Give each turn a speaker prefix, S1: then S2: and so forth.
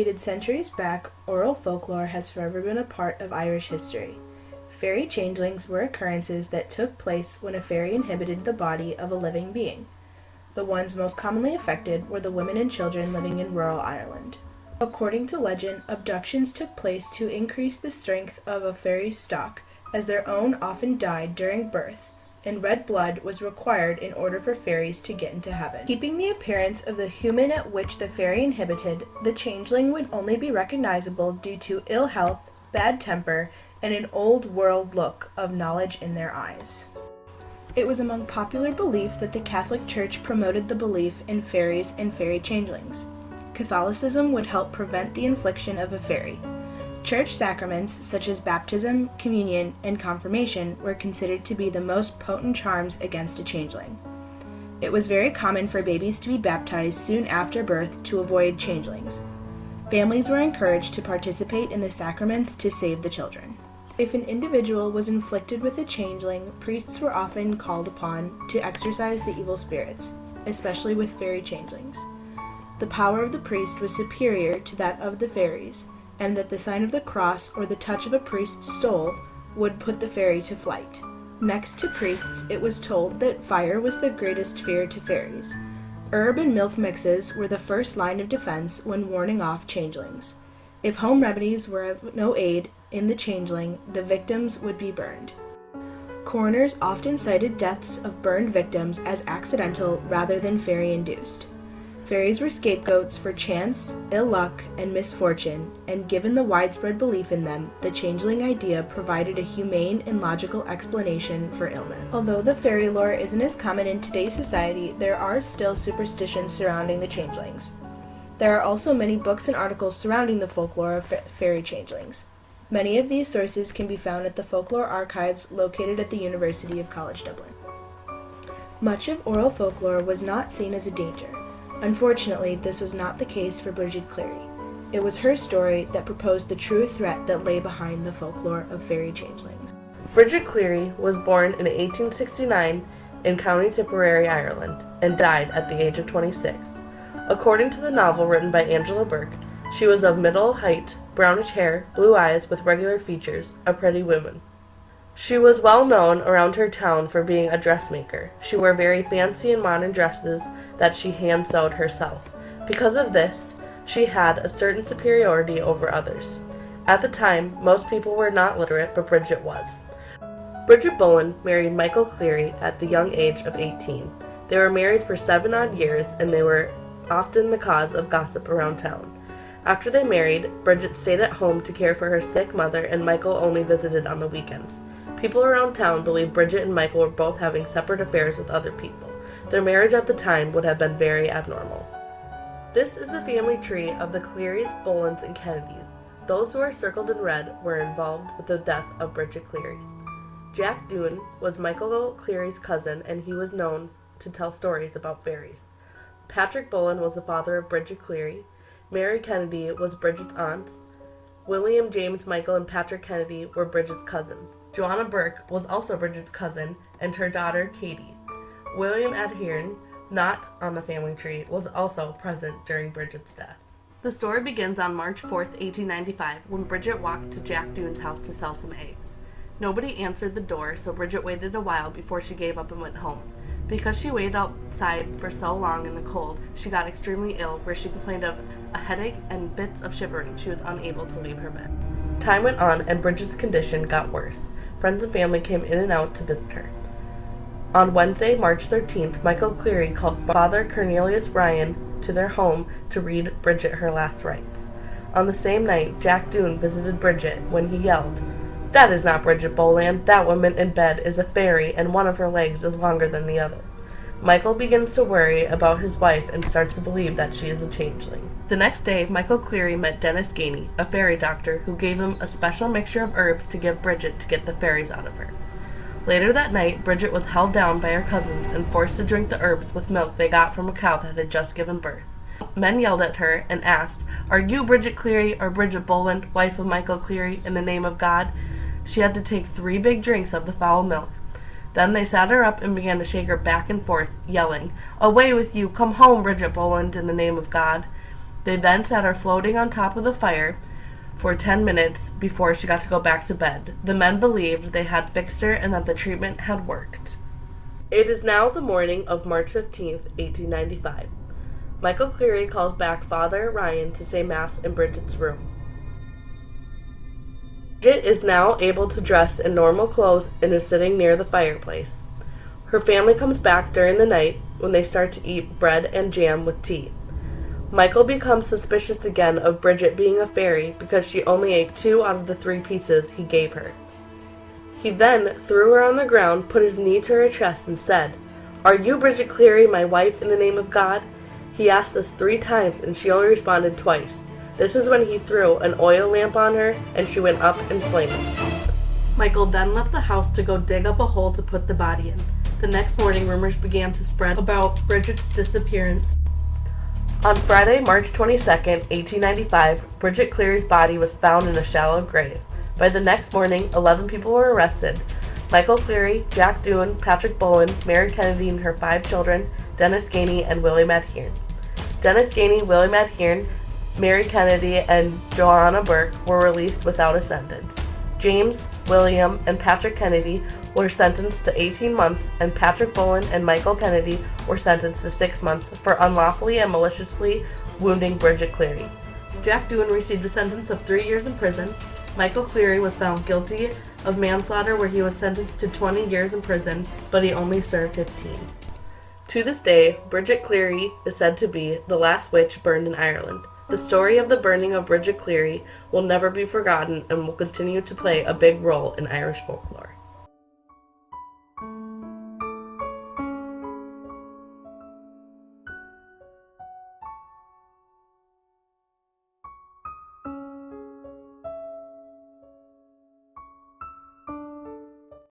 S1: Dated centuries back, oral folklore has forever been a part of Irish history. Fairy changelings were occurrences that took place when a fairy inhabited the body of a living being. The ones most commonly affected were the women and children living in rural Ireland. According to legend, abductions took place to increase the strength of a fairy's stock, as their own often died during birth, and red blood was required in order for fairies to get into heaven. Keeping the appearance of the human at which the fairy inhabited, the changeling would only be recognizable due to ill health, bad temper, and an old-world look of knowledge in their eyes. It was among popular belief that the Catholic Church promoted the belief in fairies and fairy changelings. Catholicism would help prevent the infliction of a fairy. Church sacraments such as baptism, communion, and confirmation were considered to be the most potent charms against a changeling. It was very common for babies to be baptized soon after birth to avoid changelings. Families were encouraged to participate in the sacraments to save the children. If an individual was inflicted with a changeling, priests were often called upon to exorcise the evil spirits, especially with fairy changelings. The power of the priest was superior to that of the fairies, and that the sign of the cross or the touch of a priest's stole would put the fairy to flight. Next to priests, it was told that fire was the greatest fear to fairies. Herb and milk mixes were the first line of defense when warning off changelings. If home remedies were of no aid in the changeling, the victims would be burned. Coroners often cited deaths of burned victims as accidental rather than fairy-induced. Fairies were scapegoats for chance, ill luck, and misfortune, and given the widespread belief in them, the changeling idea provided a humane and logical explanation for illness. Although the fairy lore isn't as common in today's society, there are still superstitions surrounding the changelings. There are also many books and articles surrounding the folklore of fairy changelings. Many of these sources can be found at the Folklore Archives located at the University of College Dublin. Much of oral folklore was not seen as a danger. Unfortunately, this was not the case for Bridget Cleary. It was her story that proposed the true threat that lay behind the folklore of fairy changelings.
S2: Bridget Cleary was born in 1869 in County Tipperary, Ireland, and died at the age of 26. According to the novel written by Angela Burke, she was of middle height, brownish hair, blue eyes with regular features, a pretty woman. She was well known around her town for being a dressmaker. She wore very fancy and modern dresses that she hand-sewed herself. Because of this, she had a certain superiority over others. At the time, most people were not literate, but Bridget was. Bridget Bowen married Michael Cleary at the young age of 18. They were married for 7 odd years, and they were often the cause of gossip around town. After they married, Bridget stayed at home to care for her sick mother, and Michael only visited on the weekends. People around town believed Bridget and Michael were both having separate affairs with other people. Their marriage at the time would have been very abnormal. This is the family tree of the Clearys, Boleyns, and Kennedys. Those who are circled in red were involved with the death of Bridget Cleary. Jack Doone was Michael Cleary's cousin, and he was known to tell stories about fairies. Patrick Boleyn was the father of Bridget Cleary. Mary Kennedy was Bridget's aunt. William James Michael and Patrick Kennedy were Bridget's cousins. Joanna Burke was also Bridget's cousin, and her daughter Katie. William Adherne, not on the family tree, was also present during Bridget's death. The story begins on March 4th, 1895, when Bridget walked to Jack Doone's house to sell some eggs. Nobody answered the door, so Bridget waited a while before she gave up and went home. Because she waited outside for so long in the cold, she got extremely ill, where she complained of a headache and fits of shivering. She was unable to leave her bed. Time went on, and Bridget's condition got worse. Friends and family came in and out to visit her. On Wednesday, March 13th, Michael Cleary called Father Cornelius Bryan to their home to read Bridget her last rites. On the same night, Jack Doone visited Bridget when he yelled, "That is not Bridget Boland. That woman in bed is a fairy, and one of her legs is longer than the other." Michael begins to worry about his wife and starts to believe that she is a changeling. The next day, Michael Cleary met Dennis Gainey, a fairy doctor, who gave him a special mixture of herbs to give Bridget to get the fairies out of her. Later that night, Bridget was held down by her cousins and forced to drink the herbs with milk they got from a cow that had just given birth. Men yelled at her and asked, "Are you Bridget Cleary or Bridget Boland, wife of Michael Cleary, in the name of God?" She had to take 3 big drinks of the foul milk. Then they sat her up and began to shake her back and forth, yelling, "Away with you! Come home, Bridget Boland, in the name of God!" They then had her floating on top of the fire for 10 minutes before she got to go back to bed. The men believed they had fixed her and that the treatment had worked. It is now the morning of March 15th, 1895. Michael Cleary calls back Father Ryan to say Mass in Bridget's room. Bridget is now able to dress in normal clothes and is sitting near the fireplace. Her family comes back during the night when they start to eat bread and jam with tea. Michael becomes suspicious again of Bridget being a fairy because she only ate 2 out of the 3 pieces he gave her. He then threw her on the ground, put his knee to her chest, and said, "Are you Bridget Cleary, my wife, in the name of God?" He asked this 3 times, and she only responded twice. This is when he threw an oil lamp on her, and she went up in flames. Michael then left the house to go dig up a hole to put the body in. The next morning, rumors began to spread about Bridget's disappearance. On Friday, March 22nd, 1895, Bridget Cleary's body was found in a shallow grave. By the next morning, 11 people were arrested. Michael Cleary, Jack Doon, Patrick Bowen, Mary Kennedy and her 5 children, Dennis Gainey, and William Adhern. Dennis Gainey, William Adhern, Mary Kennedy, and Joanna Burke were released without a sentence. James, William, and Patrick Kennedy were sentenced to 18 months, and Patrick Bowen and Michael Kennedy were sentenced to 6 months for unlawfully and maliciously wounding Bridget Cleary. Jack Doon received a sentence of 3 years in prison. Michael Cleary was found guilty of manslaughter, where he was sentenced to 20 years in prison, but he only served 15. To this day, Bridget Cleary is said to be the last witch burned in Ireland. The story of the burning of Bridget Cleary will never be forgotten and will continue to play a big role in Irish folklore.